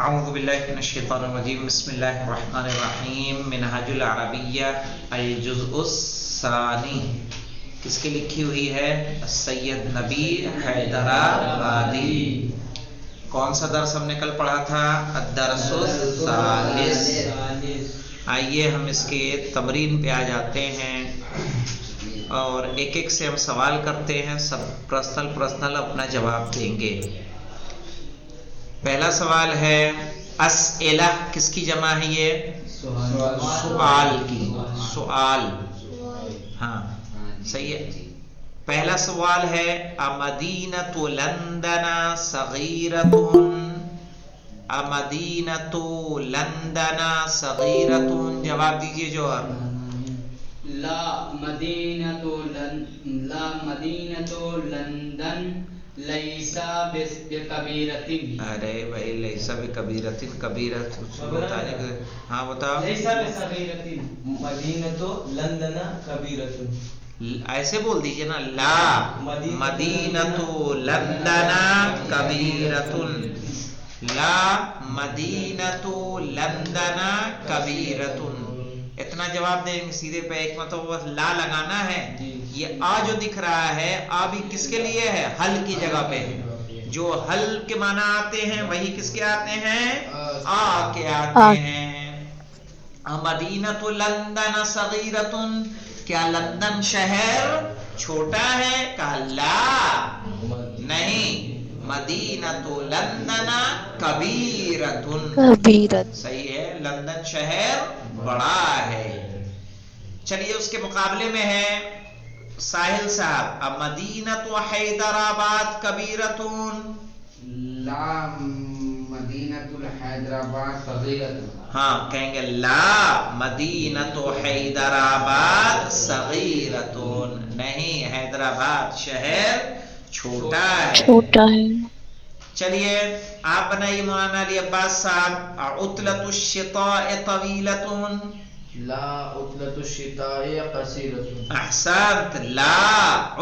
اعوذ باللہ من الشیطان الرجیم بسم اللہ الرحمن الرحیم منہاج العربیہ الجزء الثانی. کس کی لکھی ہوئی ہے؟ سید نبی حیدرآبادی. کون سا درس ہم نے کل پڑھا تھا؟ الدرس الثالث. آئیے ہم اس کے تمرین پہ آ جاتے ہیں اور ایک ایک سے ہم سوال کرتے ہیں، سب پرسنل اپنا جواب دیں گے. پہلا سوال ہے اسئلہ کس کی جمع ہے؟ یہ سوال کی. سوال، ہاں صحیح ہے. پہلا سوال ہے امدینۃ لندن صغیرۃ. امدینۃ لندن صغیرۃ، جواب دیجیے جوہر. لا مدینۃ لندن لیسا بکبیرۃ. ارے بھائی لیسا بکبیرۃ، کبیرۃ ہوتا ہے. ہاں بتاؤ. لیسا بصغیرۃ. مدینۃ لندن کبیرۃ. ایسے بول دیجیے نا، لا مدینۃ لندن کبیرۃ. لا مدینۃ لندن کبیرۃ. اتنا جواب دیں گے سیدھے پہ. ایک مطلب بس لا لگانا ہے. یہ آ جو دکھ رہا ہے، آ بھی کس کے لیے ہے؟ حل کی جگہ پہ. جو حل کے معنی آتے ہیں وہی کس کے آتے ہیں؟ آ کے آتے ہیں. مدینۃ لندن صغیرۃ، کیا لندن شہر چھوٹا ہے؟ کہا لا نہیں، مدینۃ لندن کبیرۃ. صحیح ہے، لندن شہر بڑا ہے. چلیے اس کے مقابلے میں ہے ساحل صاحب، مدینۃ حیدرآباد کبیرۃ. لا مدینۃ حیدرآباد صغیرۃ. ہاں کہیں گے لا مدینۃ حیدرآباد صغیرۃ. نہیں، حیدرآباد شہر چھوٹا ہے. چلیے آپ بنائیے مولانا علی عباس صاحب. عطلۃ الشتاء طویلۃ. لا عطلۃ الشتاء قصیرۃ. احسنت، لا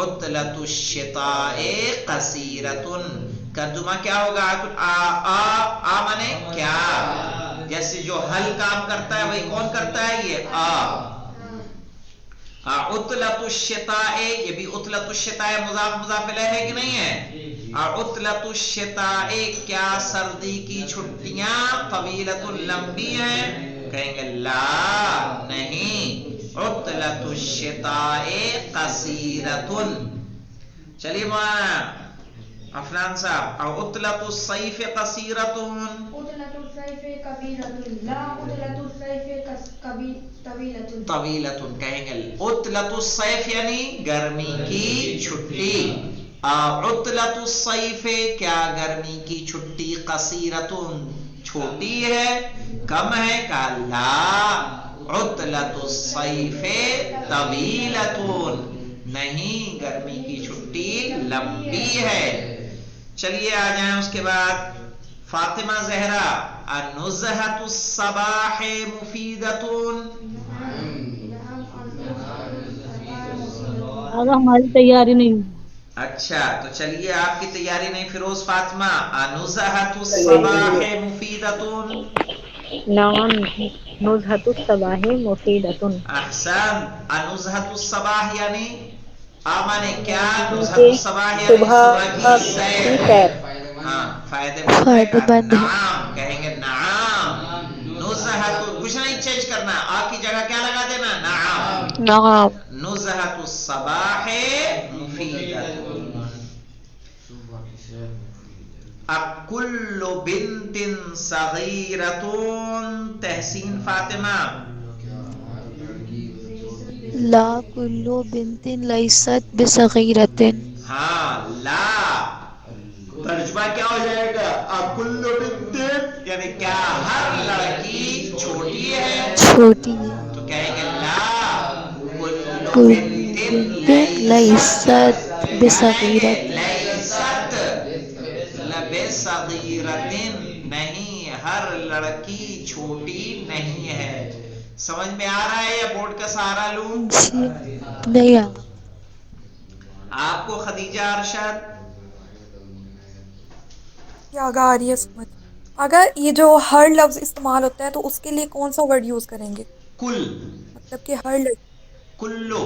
عطلۃ الشتاء قصیرۃ. ترجمہ کیا ہوگا؟ آ مانے کیا؟ جیسے جو حل کام کرتا ہے وہی کون کرتا ہے؟ یہ آ. عطلۃ الشتاء، یہ بھی عطلۃ الشتاء مضاف مضاف الیہ ہے کہ نہیں ہے؟ عطلۃ الشتاء، کیا سردی کی چھٹیاں طویلۃ لمبی ہیں؟ کہیں گے لا نہیں، عطلۃ الشتاء قصیرۃ. چلیے مولانا افنان صاحب، عطلۃ الصیف قصیرۃ. عطلۃ الصیف کبیرۃ. لا عطلۃ الصیف طویلۃ. طویلۃ کہیں گے عطلۃ الصیف یعنی گرمی کی چھٹی. عطلۃ الصیف، کیا گرمی کی چھٹی قصیرۃ چھوٹی ہے، کم ہے؟ کہا لا عطلۃ الصیف طویلۃ. نہیں، گرمی کی چھٹی لمبی ہے. چلیے آ جائیں اس کے بعد فاطمہ زہرا، النزہۃ الصباح مفیدۃ. ہماری تیاری نہیں ہوئی. اچھا تو چلیے آپ کی تیاری نہیں. فیروز فاطمہ، النزہۃ الصباح مفیدۃ. نعم، نزہۃ الصباح مفیدۃ. احسن، النزہۃ الصباح یعنی مانے کیا؟ نزہۃ کہ الصباح یعنی صبح کی سیر. ہاں فائدے مند ہے. نعم کہیں گے نعم. نزہۃ، کچھ نہیں چینج کرنا، آ کی جگہ کیا لگا دینا؟ نعم. نعم. نزہۃ الصباح مفیدۃ. اب کل بنت صغیرۃ. تحسین فاطمہ، لا کل بنت لیست بصغیرۃ. ہاں لا ترجمہ کیا ہو جائے گا؟ کل بنت یعنی کیا ہر لڑکی چھوٹی ہے؟ چھوٹی ہے. تو کہیں گے لا کل کل بنت بنت لیست بصغیرۃ. لیست بصغیرۃ، نہیں ہر لڑکی چھوٹی نہیں ہے. سمجھ میں آ رہا ہے یا بورڈ کا سہارا لوں؟ جی نہیں. آپ کو خدیجہ ارشد؟ آگاہ آ رہی ہے سمجھ. اگر یہ جو ہر لفظ استعمال ہوتا ہے تو اس کے لیے کون سا ورڈ یوز کریں گے؟ کل، مطلب کہ ہر لفظ کلو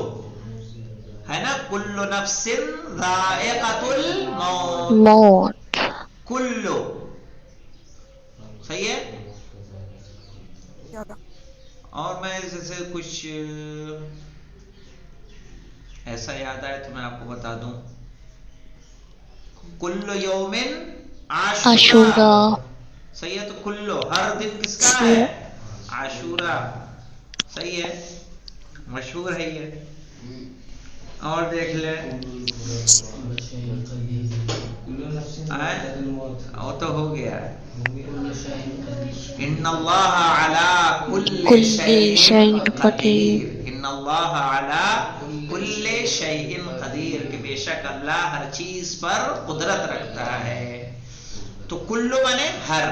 ہے نا، کلو نفس ذائقۃ الموت، موت کلو صحیح ہے. کیا ہوگا؟ اور میں جیسے کچھ ایسا یاد آئے تو میں آپ کو بتا دوں. کل یوم عاشورا، عاشورا صحیح ہے. تو کلو ہر دن کس کا ہے؟ عاشورا، صحیح ہے، مشہور ہے یہ. اور دیکھ لیں وہ تو ہو گیا. ان اللہ علی کل کل شیء شیء قدیر، قدیر ان اللہ علی کل شیء قدیر، کہ بے شک اللہ ہر چیز پر قدرت رکھتا ہے. تو کلو مانے ہر،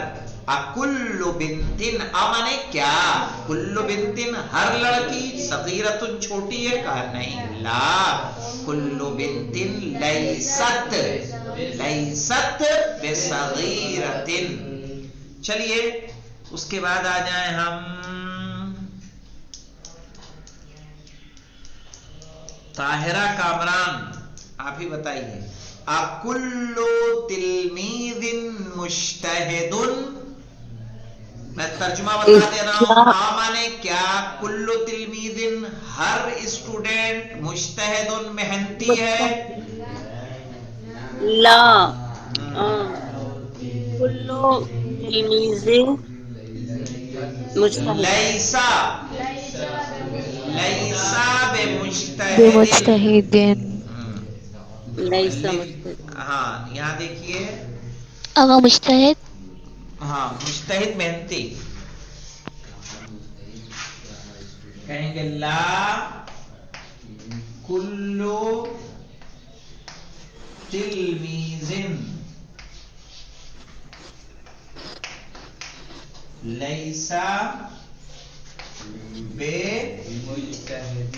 کل بنتن مانے کیا؟ کل بنتن ہر لڑکی، صغیرتن چھوٹی ہے، کہا نہیں، لا کل بنتن لیست، لیست بصغیرتن. چلیے اس کے بعد آ جائیں ہم طاہرہ کامران، آپ ہی بتائیے. اکل تلمیذ مجتہد، میں ترجمہ بتا دے رہا ہوں. مانے کیا؟ کل تلمیذ ہر اسٹوڈنٹ، مجتہد محنتی ہے. لا کلو تلمیذ مجتہد، لیسا، لیسا بمجتہد، بمجتہد لیس مجتہد. ہاں یہاں دیکھیے، اگر مجتہد ہاں مجتہد محنتی کہیں گے. لا کلو تلمیذ لیسا بے مجتہد.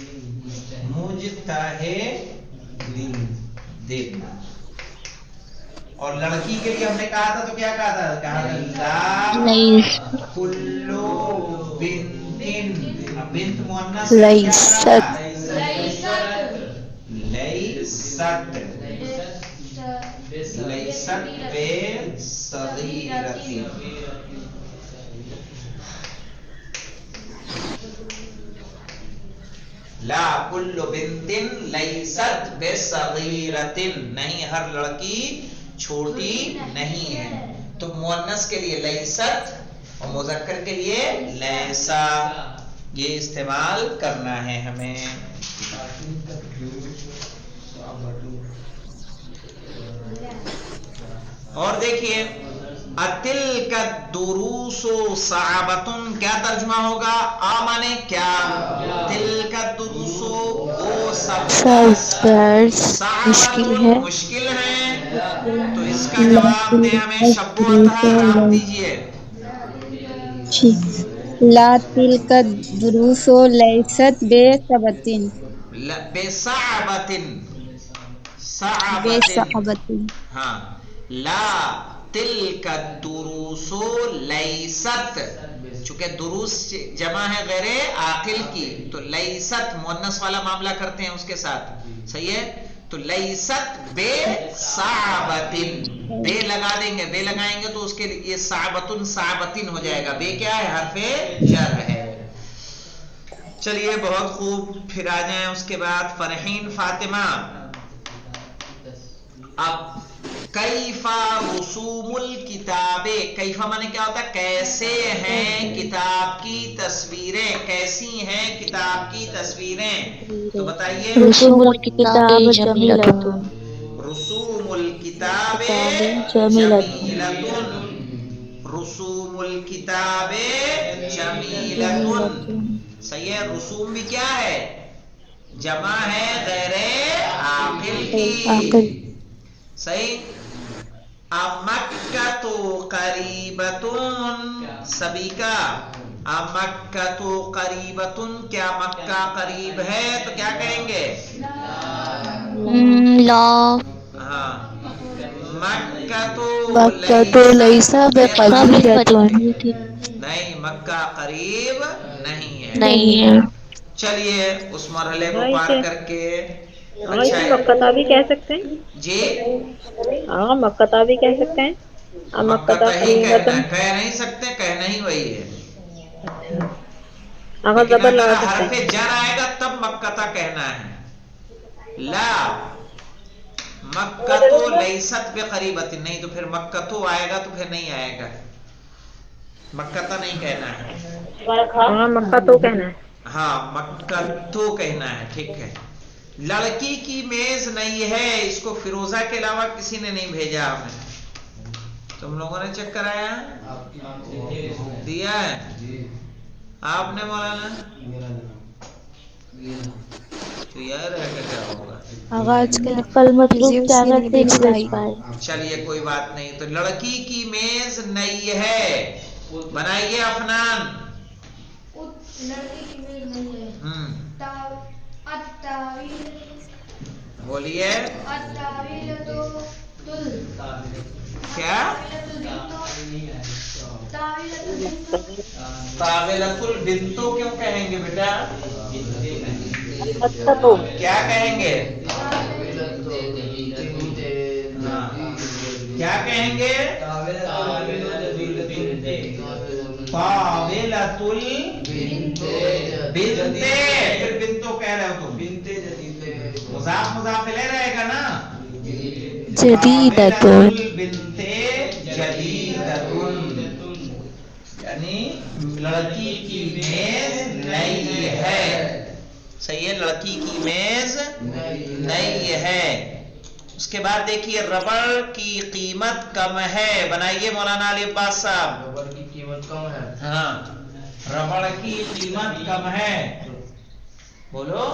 اور لڑکی کے لیے ہم نے کہا تھا تو کیا کہا تھا؟ کہا تھا لا لیس کلو بنتن، بنت مؤنث کیا لیست کرا؟ لیست، لیست بے صغیرتی. لا کل بنتن لیست بصغیرتن، نہیں ہر لڑکی چھوٹی نہیں ہے. تو مؤنث کے لیے لیست اور مذکر کے لیے لیسا، یہ استعمال کرنا ہے ہمیں. اور دیکھیے اتلک الدروس صعبۃ، کیا ترجمہ ہوگا؟ مانے کیا؟ تلک الدروس وہ سب درس مشکل ہے. مشکل ہے. تو اس کا جواب دیں ہمیں. شب و اطہار آپ دیجئے. لا تلک الدروس لیست بصعبۃ، بصعبۃ، صعبۃ، بصعبۃ. ہاں. لا تلک الدروس لیست، چونکہ دروس جمع ہے غیر عاقل کی، تو لیست مؤنث والا معاملہ کرتے ہیں اس کے ساتھ، صحیح ہے. تو لیست بے صعبتن، بے لگا دیں گے، بے لگائیں گے تو اس کے لیے صعبتن صعبتن ہو جائے گا. بے کیا ہے؟ حرف جر ہے. چلیے بہت خوب. پھر آ جائیں اس کے بعد فرحین فاطمہ. اب کیفا رسوم الکتاب، کیفا مانے کیا ہوتا ہے؟ کیسے ہیں کتاب کی تصویریں، کیسی ہیں کتاب کی تصویریں. تو بتائیے رسوم الکتاب جمیلۃ، رسوم الکتاب جمیلۃ، جمیلۃ، رسوم الکتاب جمیلۃ، صحیح ہے. رسوم بھی کیا ہے؟ جمع ہے غیر عاقل کی، صحیح. امکۃ قریبۃ، سبھی کا امکۃ قریبۃ، کیا مکہ قریب ہے؟ تو کیا کہیں گے؟ لا ہاں مکہ لیسا بقبیرۃ نہیں، مکہ قریب نہیں ہے. نہیں ہے. چلیے اس مرحلے کو پار کر کے اچھا مکہ بھی کہہ سکتے ہیں. جی ہاں مکہ بھی کہہ سکتے ہیں. مکہ ہی کہنا ہے، کہہ نہیں سکتے، کہنا ہی وہی ہے. لیکن اگر حرف جر آئے گا تب مکہ کہنا ہے. لا مکہ تو لیست بقریبۃ، نہیں تو پھر مکہ تو آئے گا تو پھر نہیں آئے گا. مکہ تو نہیں کہنا ہے. ہاں مکہ تو کہنا ہے. ہاں مکہ تو کہنا ہے. ٹھیک ہے. لڑکی کی میز نہیں ہے، اس کو فیروزہ کے علاوہ کسی نے نہیں بھیجا. ہمیں تم لوگوں نے چیک کرایا دیا ہے آپ نے مولانا تو یار کیا ہوگا. آج کل مطلوب کیا کرتے ہیں سمجھ پائے. چلیے کوئی بات نہیں. تو لڑکی کی میز نہیں ہے، بنائیے افنان. لڑکی کی میز نہیں ہے. بولیے کیا طاولۃ البنتو کیوں کہیں گے بیٹا؟ کیا کہیں گے؟ کیا کہیں گے؟ طاولۃ البنتے. پھر بنتو کہہ رہے ہو تم. مضاف مضاف لے رہے گا نا. جدیدۃ البنت جدیدۃ، یعنی لڑکی کی میز نئی ہے. صحیح ہے، لڑکی کی میز نئی ہے. اس کے بعد دیکھیے ربڑ کی قیمت کم ہے. بنائیے مولانا علی عباس صاحب. ربڑ کی قیمت کم ہے. ہاں ربڑ کی قیمت کم ہے. بولو.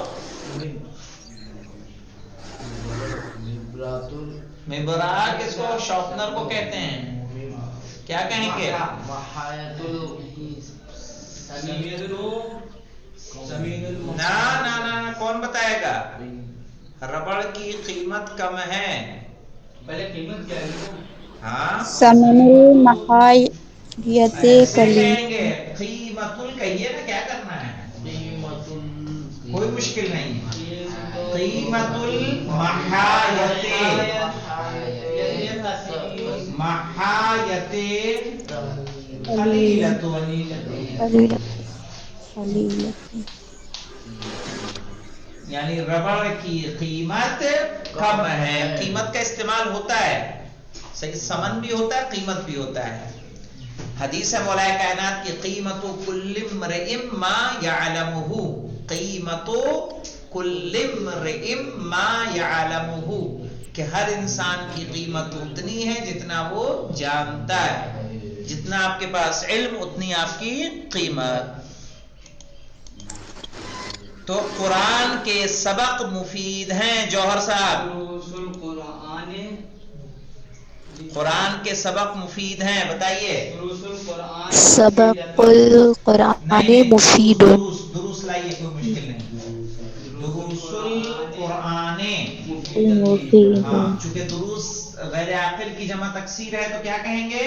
مبراق اس کو شارپنر کو کہتے ہیں. کیا کہیں گے؟ نا کون بتائے گا؟ ربڑ کی قیمت کم ہے. پہلے قیمت کیا ہے؟ ہاں ثمن المحایۃ کہیں گے. قیمت کہیے نا، کیا کرنا ہے؟ کوئی مشکل نہیں. قیمت المحایۃ محایۃ قلیلۃ. یعنی ربڑ کی قیمت کم ہے. قیمت کا استعمال ہوتا ہے، صحیح، ثمن بھی ہوتا ہے، قیمت بھی ہوتا ہے. حدیث ہے مولا کائنات کی قیمت کل امرئ ما یعلمہ. قیمت کل امرئ ما یعلمہ، کہ ہر انسان کی قیمت اتنی ہے جتنا وہ جانتا ہے. جتنا آپ کے پاس علم اتنی آپ کی قیمت. تو قرآن کے سبق مفید ہیں جوہر صاحب. قرآن کے سبق مفید ہیں، بتائیے. سبق القرآن مفید. دروس لائیے، کوئی مشکل نہیں. دروس القرآن مفید. ہاں چونکہ دروس غیر عاقل کی جمع تکسیر ہے تو کیا کہیں گے؟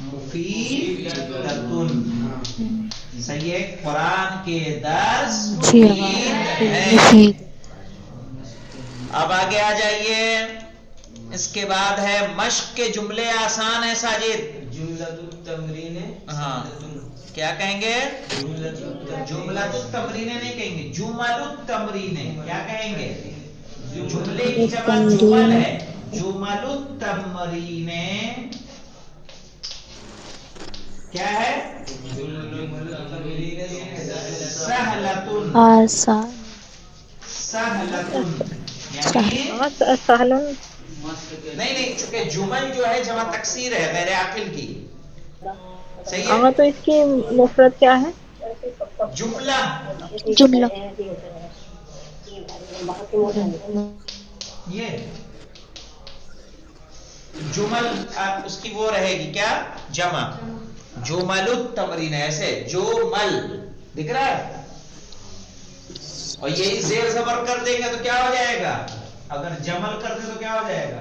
مفید. صحیح ہے، قرآن کے درس مفید. اب آگے آ جائیے. اس کے بعد ہے مشق کے جملے آسان ہیں ساجد. جملۃ التمرین. ہاں کیا کہیں گے؟ جملۃ التمرین نہیں کہیں گے، جمل التمرین. کیا کہیں گے؟ جملے کی جمع جمل ہے. جمل التمرین کیا ہے؟ سہلۃ. آسان. سہلۃ یعنی سہلن. نہیں، چونکہ جمل جو ہے جمع تکسیر ہے غیر عاقل کی. صحیح ہے. ہاں تو اس کی مفرد کیا ہے؟ جملہ. جملہ. یہ جمل اس کی وہ رہے گی کیا؟ جمع. جمل التمرین ایسے جمل دکھ رہا ہے. اور یہی زیر زبر کر دیں گے تو کیا ہو جائے گا؟ اگر جمل کر دیں تو کیا ہو جائے گا؟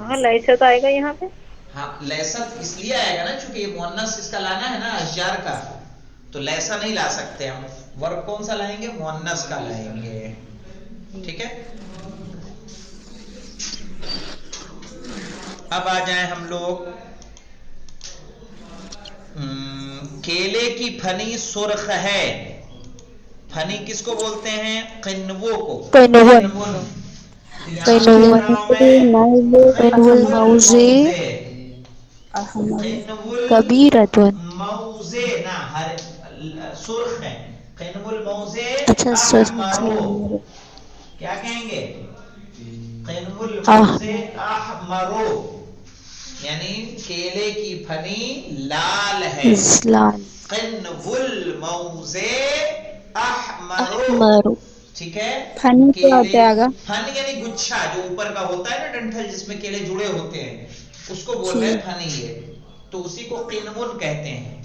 ہاں لائست آئے گا یہاں پہ. ہاں لیست اس لیے آئے گا نا چونکہ یہ مؤنث اس کا لانا ہے نا اشجار کا، تو لیسا نہیں لا سکتے ہم. ورب کون سا لائیں گے؟ مؤنث کا لائیں گے. ٹھیک ہے. اب آ جائیں ہم لوگ کیلے کی پھنی سرخ ہے. پھنی کس کو بولتے ہیں؟ قنووں کو. کبیرتن موزے نہ ہر سرخ ہے. قنو الموزے اچھا احمرو. کیا کہیں گے؟ قنو الموزے احمرو، یعنی کیلے کی پھنی لال ہے. لال. قنو الموزے احمرو. ٹھیک ہے. پھنی کیا ہوتا ہے آگا؟ پھن یعنی گچھا جو اوپر کا ہوتا ہے نا ڈنٹھل جس میں کیلے جڑے ہوتے ہیں، اس کو بول رہے ہیں پھنی. ہے تو اسی کو قنون کہتے ہیں.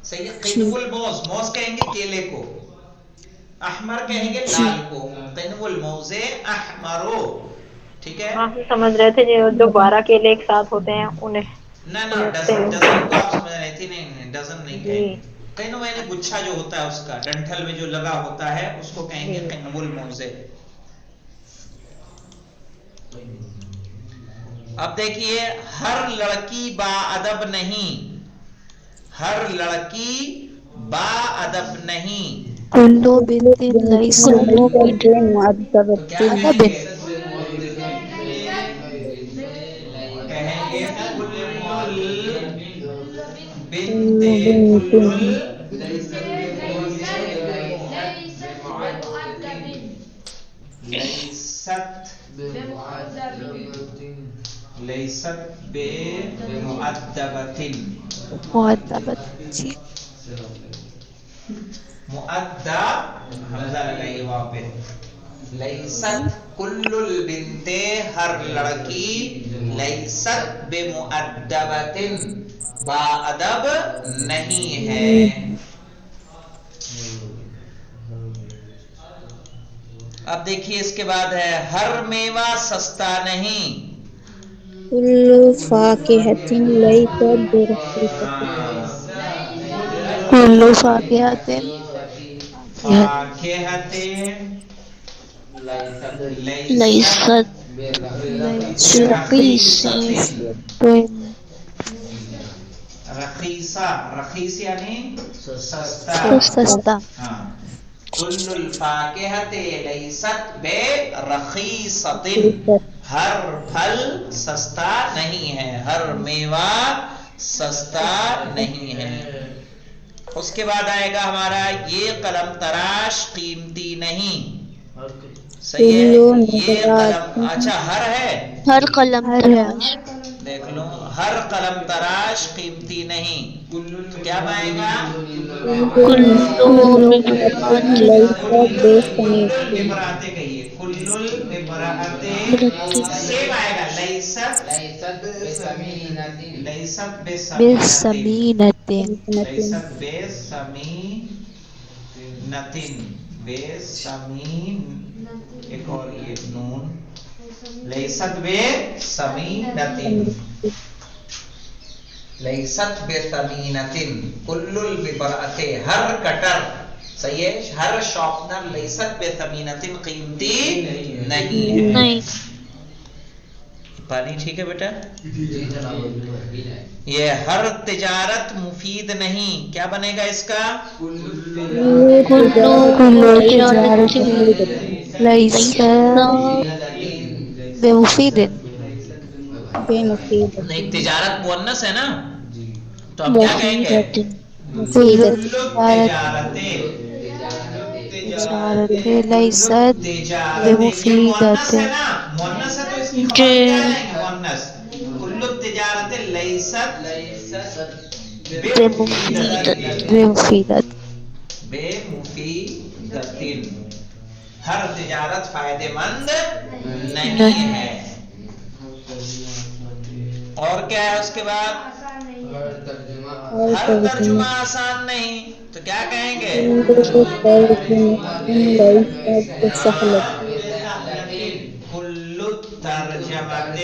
صحیح ہے. قنو الموز، موز کہیں گے کیلے کو، احمر کہیں گے لال کو. قنو الموزے احمرو. ٹھیک ہے. ہاں سمجھ رہے تھے جو 12 کیلے ایک ساتھ ہوتے ہیں انہیں. نہ ڈزن کو آپ سمجھ رہی تھی. نہیں ڈزن نہیں کہیں گے. قنو یعنی گچھا جو ہوتا ہے اس کا ڈنٹھل میں جو لگا ہوتا ہے اس کو کہیں گے قنو الموزے. اب دیکھیے ہر لڑکی با ادب نہیں. ہر لڑکی با ادب نہیں. کلو بنت لیست کہیں گے بنت لیست بمؤدبۃ. مؤدب حمزہ لگائیے وہاں پہ. لیست کل البنت ہر لڑکی، لیست بمؤدبۃ با ادب نہیں ہے. اب دیکھیے اس کے بعد ہے ہر میوہ سستا نہیں. کل فاکہۃ لیست برخیصۃ. کلو فاکہۃ لیست رخیصہ. رخیص یعنی سستا. سستا. ہاں. کل الفاکہۃ لیست برخیصۃ. ہر پھل سستا نہیں ہے، ہر میوہ سستا نہیں ہے. اس کے بعد آئے گا ہمارا یہ قلم تراش قیمتی نہیں. صحیح ہے. یہ قلم اچھا ہر ہے. ہر قلم تراش. دیکھ لو ہر قلم تراش قیمتی نہیں. کیا آئے گا؟ ببراتے کہیے. کل البراتے سیم آئے گا. لیست بسمینۃ. لیست بسمین. ایک اور یہ نون. لیست بسمینۃ. لیست بسمینۃ. کل البراءۃ ہر کٹر. صحیح ہے. ہر شارپنر لیست بسمینۃ قیمتی نہیں ہے. پانی ٹھیک ہے بیٹا. یہ ہر تجارت مفید نہیں. کیا بنے گا اس کا؟ لیست بمفید. ایک تجارت مؤنث ہے نا تو ہم کیا کہیں گے؟ تجارت لیست بمفیدۃ. مؤنث ہے تو اس کی خبر کیا لیں گے؟ مؤنث. کل التجارت لیست بمفیدۃ. بمفیدۃ. ہر تجارت فائدے مند نہیں ہے. اور کیا ہے اس کے بعد؟ ہر ترجمہ آسان نہیں. تو کیا کہیں گے؟ کل الترجمۃ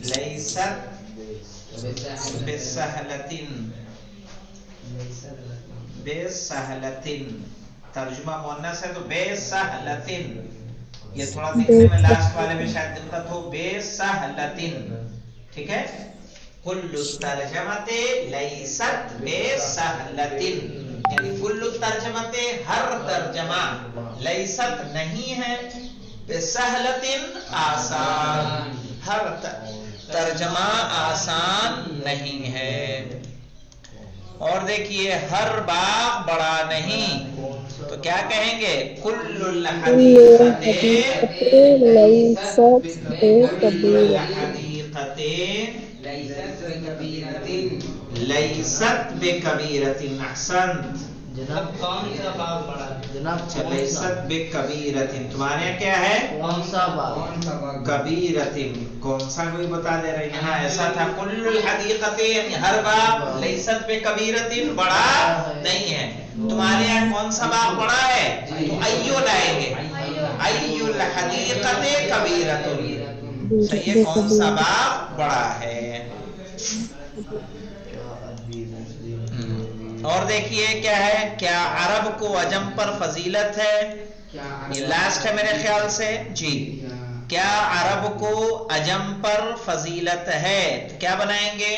ليست بسهلة ترجمہ مؤنث ہے تو بسهلة، یہ تھوڑا دکھنے میں لاسٹ والے میں شاید دقت ہو، بسهلة، ٹھیک ہے. کل الترجمۃ لیست بسهلة، یعنی کل الترجمۃ ہر ترجمہ، لیست نہیں ہے، بسهلة آسان، ہر ترجمہ آسان نہیں ہے. اور دیکھیے ہر باغ بڑا نہیں، تو کیا کہیں گے؟ کل الحدیقۃ لیست بکبیرۃ. احسنت جناب کون سا باغ بڑا ہے؟ جناب لیست بکبیرۃ، تمہارے یہاں کیا ہے؟ کون سا باغ؟ کبیرۃ، کون سا کوئی بتا دے رہے ہیں. ہاں ایسا تھا، کل الحدیقۃ یعنی ہر باغ، لیست بکبیرۃ بڑا نہیں ہے. تمہارے یہاں کون سا باغ بڑا ہے؟ تو ایو لائیں گے، ایو الحدیقۃ کبیرۃ، صحیح ہے، کون سا باغ بڑا ہے. اور دیکھیے کیا ہے، کیا عرب کو عجم پر فضیلت ہے؟ یہ لاسٹ ہے میرے خیال سے جی. کیا عرب کو عجم پر فضیلت ہے؟ تو کیا بنائیں گے؟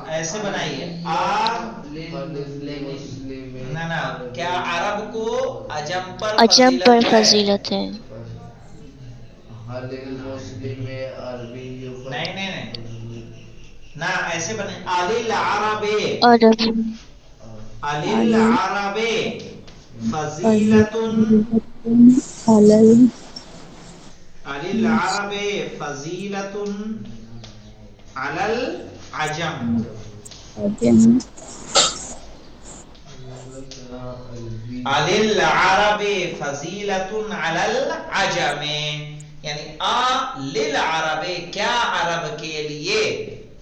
ایسے بنائیے، نہ کیا عرب کو عجم پر فضیلت ہے. نہیں نہ ایسے بنے، للعرب فضیلت، للعرب فضیلت علی العجم. للعرب فضیلت علی العجم، یعنی للعرب کیا عرب کے لیے،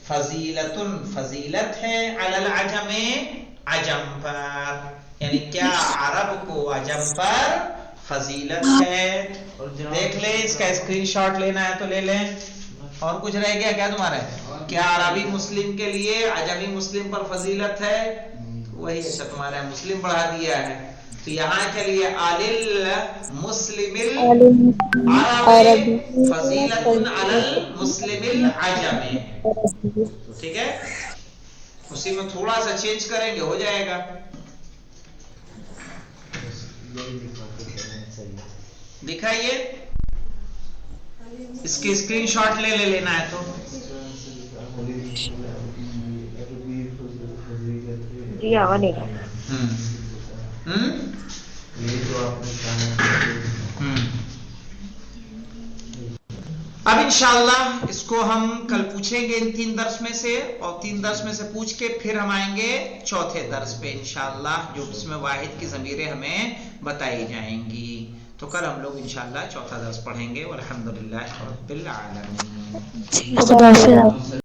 فضیلت فضیلت ہے، علی العجم عجم پر، یعنی کیا عرب کو عجم پر فضیلت ہے. دیکھ لیں، اس کا اسکرین شاٹ لینا ہے تو لے لیں. اور کچھ رہ گیا کیا تمہارے؟ کیا عربی مسلم کے لیے عجمی مسلم پر فضیلت ہے؟ وہی اچھا تمہارے مسلم بڑھا دیا ہے. تو یہاں کے لیے المسلم العربی فضیلت علی المسلم العجم، ٹھیک ہے. اسی میں تھوڑا سا چینج کریں گے، ہو جائے گا. دکھائیے، اس کی اسکرین شاٹ لینا ہے تو. جی آ نہیں رہا. اب انشاءاللہ اس کو ہم کل پوچھیں گے ان 3 درس میں سے، اور 3 درس میں سے پوچھ کے پھر ہم آئیں گے چوتھے درس پہ انشاءاللہ، جو اس میں واحد کی ضمیریں ہمیں بتائی جائیں گی. تو کل ہم لوگ انشاءاللہ چوتھا درس پڑھیں گے. والحمدللہ رب العالمین.